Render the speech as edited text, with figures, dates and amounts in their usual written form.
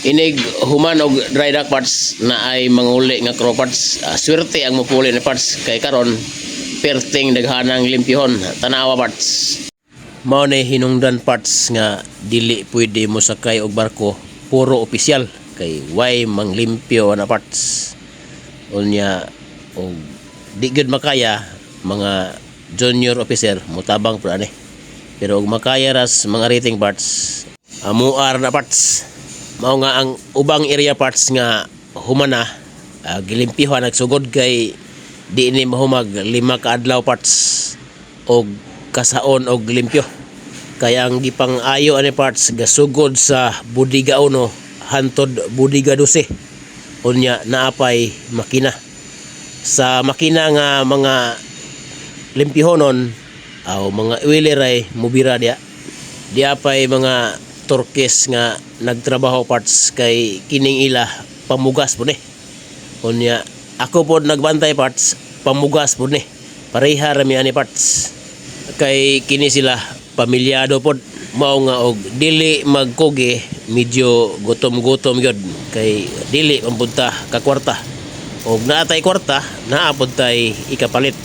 Inig human og dry dock parts na ay manguli nga crow parts. Swerte ang mupuli na parts kay karon perting daghanang limpyhon tanawa parts. Mao na hinungdan parts nga dili pwede mo sakay og barko puro opisyal kay way manglimpyo na parts. Unya og di gud makaya mga junior officer mutabang pud ani. Pero og makaya ras mga rating parts amuar na parts. Mao nga ang ubang area parts nga humana gilimpyuhan nagsugod kay di ni mahumag 5 ka adlaw parts og kasaon og limpyo. Kaya ang gipang ayo ani parts gasugod sa budiga 1 hantod budiga 12. Unya naapay makina. Sa makina nga mga limpyohonon aw mga wheeleray mubira dia. Dia pay mga turkis nga nagtrabaho parts kay kining ila pamugas po ni. Unya ako po nagbantay parts pamugas po ni. Pareha rami ani parts. Kay kini sila pamilyado pod mao nga og dili magkugi medyo gutom-gutom gyud kay dili pampunta ka kwarta. Og naatay kwarta naapod tay ikapalit.